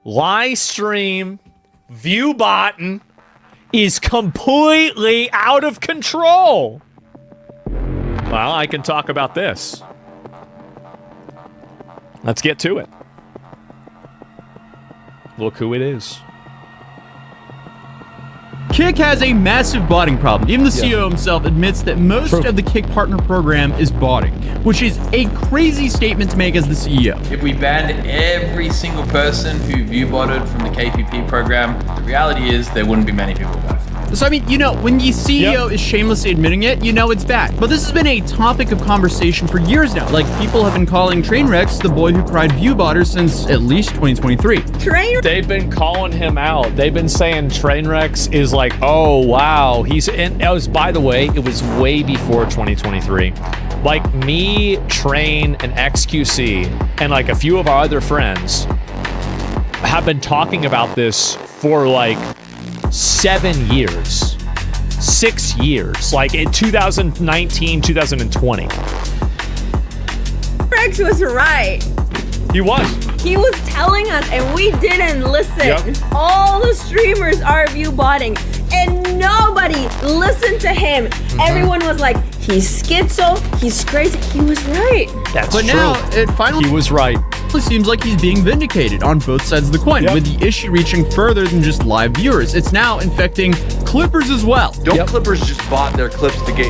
live stream, view botting is completely out of control. Well, I can talk about this. Let's get to it. Look who it is. Kik has a massive botting problem. Even the CEO himself admits that most of the Kik partner program is botting, which is a crazy statement to make as the CEO. If we banned every single person who view botted from the KPP program, the reality is there wouldn't be many people left. So, I mean, you know, when the CEO is shamelessly admitting it, you know it's bad. But this has been a topic of conversation for years now. Like, people have been calling Trainwreck's the boy who cried view botter since at least 2023. They've been calling him out. They've been saying Trainwreck's is like, oh, wow. And it was, by the way, it was way before 2023. Like, me, Train, and XQC, and like a few of our other friends have been talking about this for like 7 years, 6 years, like in 2019, 2020. Rex was right. He was. He was telling us and we didn't listen. All the streamers are view botting and nobody listened to him. Everyone was like, he's schizo, he's crazy. He was right. That's but true. Now it finally he was right. Seems like he's being vindicated on both sides of the coin, with the issue reaching further than just live viewers. It's now infecting Clippers as well. Don't Clippers just bot their clips to get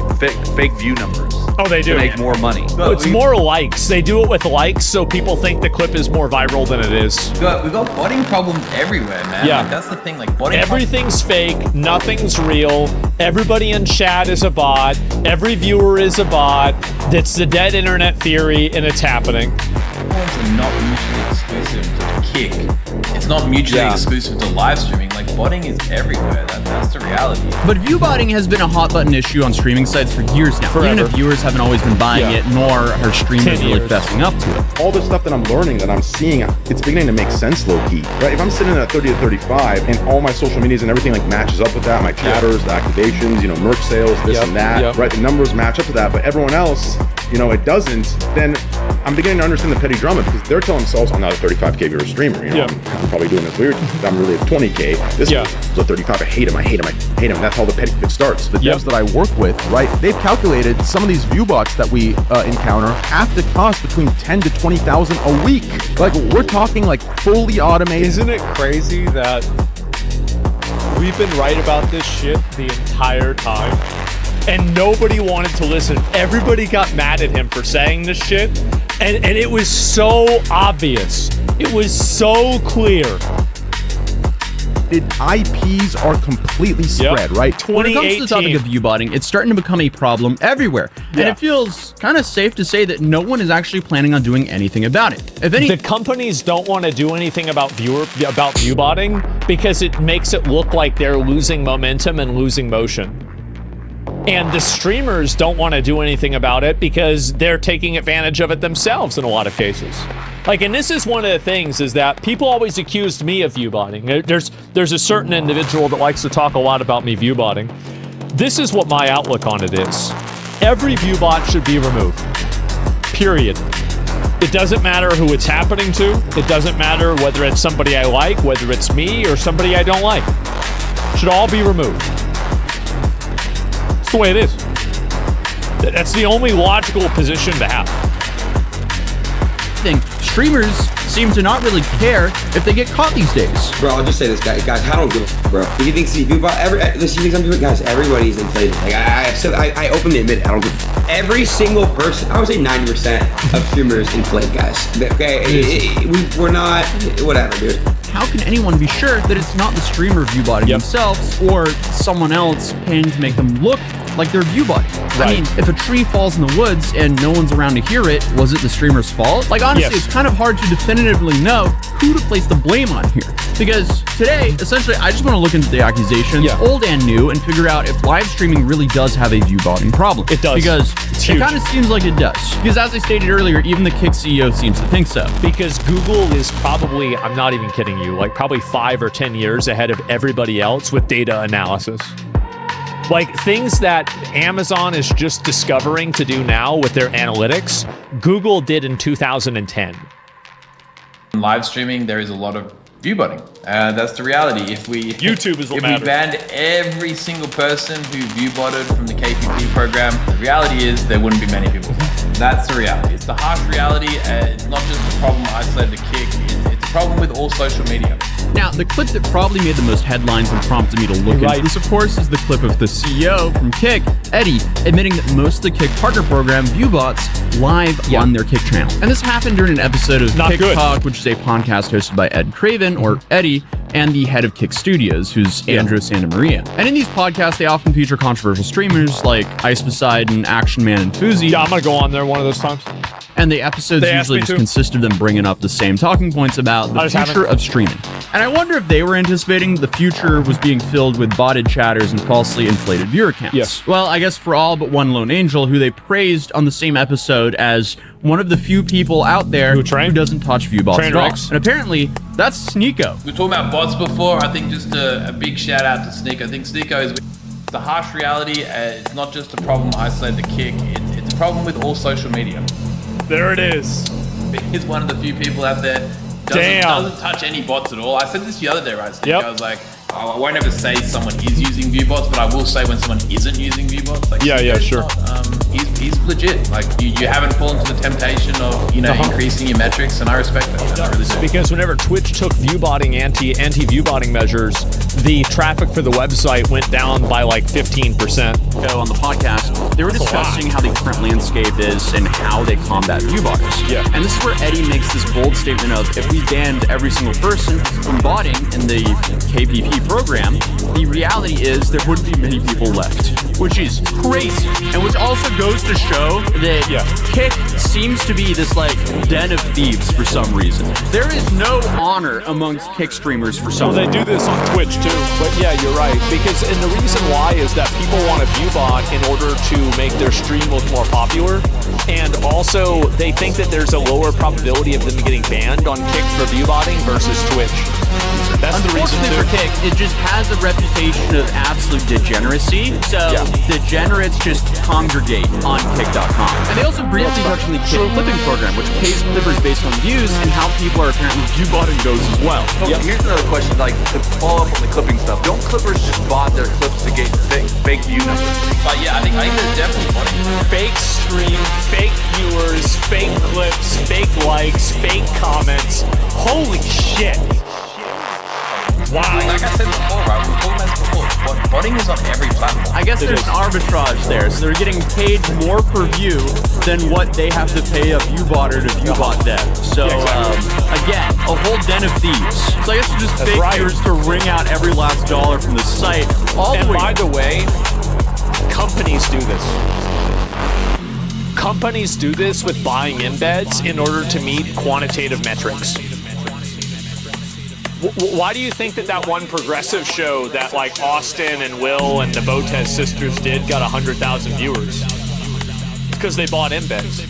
fake view numbers? Oh, they do. To make more money. No, it's more likes. They do it with likes, so people think the clip is more viral than it is. We got botting problems everywhere, man. Yeah. Like, that's the thing. Like botting. Everything's fake. Nothing's real. Everybody in chat is a bot. Every viewer is a bot. That's the dead internet theory, and it's happening. Platforms are not mutually exclusive to Kik. It's not mutually exclusive to live streaming. Like botting is everywhere. That's the reality. But view botting has been a hot button issue on streaming sites for years now. Forever. Even if viewers haven't always been buying it, nor are streamers really fessing up to it. All the stuff that I'm learning, that I'm seeing, it's beginning to make sense low-key, right? If I'm sitting at 30 to 35 and all my social medias and everything like matches up with that, my chatters, the activations, you know, merch sales, this and that, right? The numbers match up to that, but everyone else, you know, it doesn't, then I'm beginning to understand the petty drama because they're telling themselves, I'm not a 35K viewer streamer, you know, I'm probably doing this weird, I'm really a 20K, this is a 35, I hate him, that's how the petty fit starts. The devs that I work with, right, they've calculated some of these view bots that we encounter have to cost between 10 to 20,000 a week. Like, we're talking like fully automated. Isn't it crazy that we've been right about this shit the entire time? And nobody wanted to listen. Everybody got mad at him for saying this shit. And it was so obvious. It was so clear. IPs are completely spread, right? When it comes to the topic of view botting, it's starting to become a problem everywhere. And it feels kind of safe to say that no one is actually planning on doing anything about it. If any, the companies don't want to do anything about view botting because it makes it look like they're losing momentum and losing motion. And the streamers don't want to do anything about it because they're taking advantage of it themselves in a lot of cases. Like, and this is one of the things is that people always accused me of view botting. There's a certain individual that likes to talk a lot about me view botting. This is what my outlook on it is. Every view bot should be removed. Period. It doesn't matter who it's happening to. It doesn't matter whether it's somebody I like, whether it's me or somebody I don't like. Should all be removed. That's the way it is. That's the only logical position to have. Streamers seem to not really care if they get caught these days. Bro, I'll just say this, guys. I don't give a f, bro. If you think I'm doing, guys, everybody's inflated. Like, I openly admit, I don't give a f. Every single person, I would say 90% of streamers inflate, guys. Okay, we're not, whatever, dude. How can anyone be sure that it's not the streamer view botting themselves or someone else paying to make them look like they're view botting? I mean, if a tree falls in the woods and no one's around to hear it, was it the streamer's fault? Like, honestly, it's kind of hard to definitively know who to place the blame on here. Because today, essentially, I just want to look into the accusations, old and new, and figure out if live streaming really does have a view botting problem. It does. Because it kind of seems like it does. Because as I stated earlier, even the Kik CEO seems to think so. Because Google is probably, I'm not even kidding you, like probably 5 or 10 years ahead of everybody else with data analysis. Like, things that Amazon is just discovering to do now with their analytics, Google did in 2010. In live streaming, there is a lot of view botting. That's the reality. If we YouTube is what matters. we banned every single person who view botted from the KPP program, the reality is there wouldn't be many people. That's the reality. It's the harsh reality. It's not just a problem isolated to Kick. It's a problem with all social media. Now, the clip that probably made the most headlines and prompted me to look into this, of course, is the clip of the CEO from Kick, Eddie, admitting that most of the Kick partner program view bots live on their Kick channel. And this happened during an episode of Kick Talk, which is a podcast hosted by Ed Craven, or Eddie, and the head of Kick Studios, who's Andrew Santamaria. And in these podcasts, they often feature controversial streamers like Ice Poseidon, Action Man, and Fuzi. Yeah, I'm gonna go on there one of those times. And the episodes usually just consist of them bringing up the same talking points about the future of streaming. And I wonder if they were anticipating the future was being filled with botted chatters and falsely inflated viewer counts. Yes. Well, I guess for all but one lone angel, who they praised on the same episode as one of the few people out there who doesn't touch view bots at all. And apparently, that's Sneeko. We were talking about bots before. I think just a big shout out to Sneeko. I think Sneeko is the harsh reality. It's not just a problem isolated to Kick. It's a problem with all social media. There it is. He's one of the few people out there doesn't touch any bots at all. I said this the other day, right? Sneeko? I was like, I won't ever say someone is using viewbots, but I will say when someone isn't using viewbots. Like, sure. He's legit. Like you haven't fallen to the temptation of increasing your metrics, and I respect that. I really do. Because whenever Twitch took viewbotting anti-viewbotting measures, the traffic for the website went down by like 15%. So on the podcast, they were discussing how the current landscape is and how they combat viewbotters. Yeah. And this is where Eddie makes this bold statement of, if we banned every single person from botting in the KPP program, the reality is there wouldn't be many people left, which is crazy. And which also goes to show that Kick seems to be this like den of thieves for some reason. There is no honor amongst Kick streamers for some reason. They do this on Twitch too. But yeah, you're right. And the reason why is that people want to viewbot in order to make their stream look more popular. And also, they think that there's a lower probability of them getting banned on Kick for viewbotting versus Twitch. That's the reason too. For Kick, it just has a reputation of absolute degeneracy. So degenerates just congregate on Kick.com. And they also briefly touched on the Kick clipping program, which pays clippers based on views and how people are apparently viewbotting those as well. Here's another question, like to follow up on the clipping stuff. Don't clippers just bot their clips to get fake view numbers? But yeah, I think there's definitely botting. Fake stream, fake viewers, fake clips, fake likes, fake comments. Holy shit. Wow. Like I said before, right? We were talking about this before. Botting is on every platform. I guess there's an arbitrage there. So they're getting paid more per view than what they have to pay a view botter to view bot them. So, again, a whole den of thieves. So I guess it's just fake viewers to wring out every last dollar from the site. And by the way, companies do this. Companies do this with buying embeds in order to meet quantitative metrics. Why do you think that one progressive show that like Austin and Will and the Botez sisters did got 100,000 viewers? Because they bought embeds.